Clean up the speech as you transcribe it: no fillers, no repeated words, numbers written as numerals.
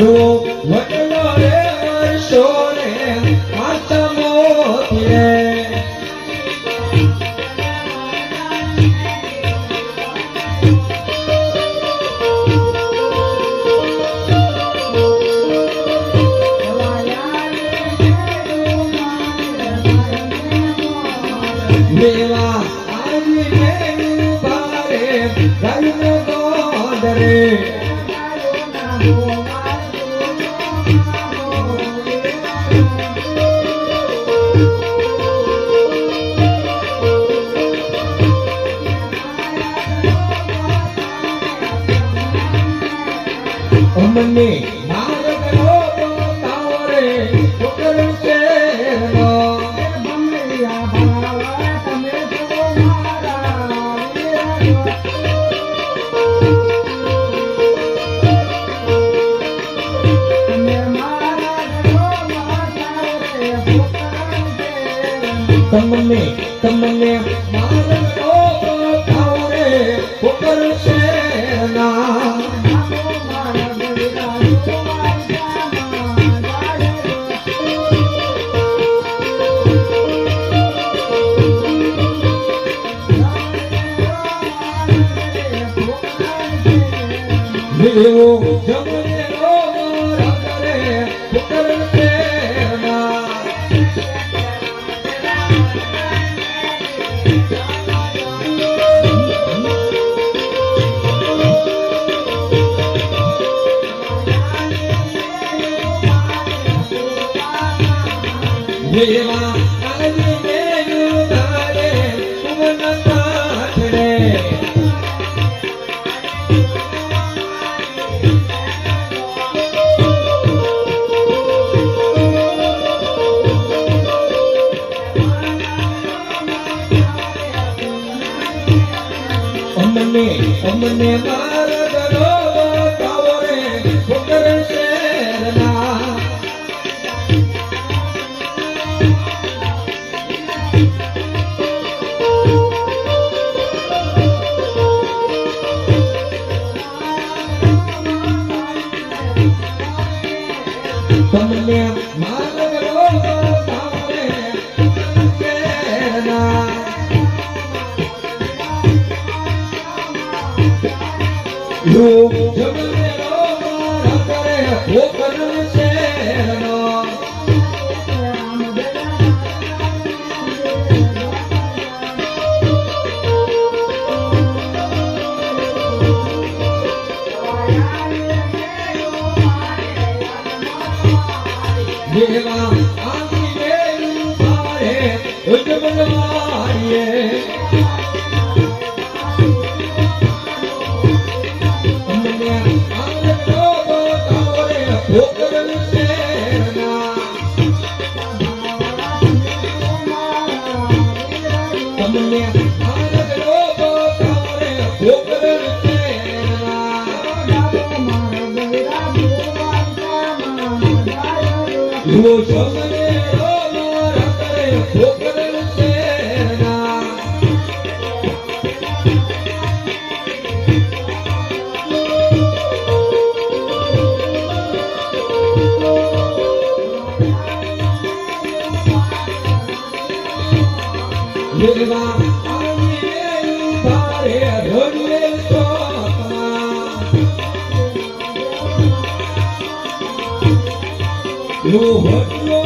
જો વડલો રે વર્ષો રે માતા મોતી રે દેવા આજી મેનું ભારે ગાયનો ગોદ રે અમને માર્ગ નો તાવરે ઉકર શેરનો ભમરિયા ભાવા તમે તો મારા તમે મારા નો મારા તમને તમને માર્ગ નો તાવરે ઉકર શેરના દેવો જમને નો કરે પુત્ર પ્રેમા દેવા આજી મેનું તારે સુમન કાઠડે અમને માર્ગ નો તાવરે પુત્ર શેરના તમને માર્ગ નો તાવરે પુત્ર શેરના જો જમને નો કરે પુત્ર શેરનો દેવા આજી મેનું ભારે ઉજ્જવલ મારીએ જો સમને રોમર કરે પુત્ર શેરના દેવા આજી મેનું ભારે ધોળે સોતમાં લો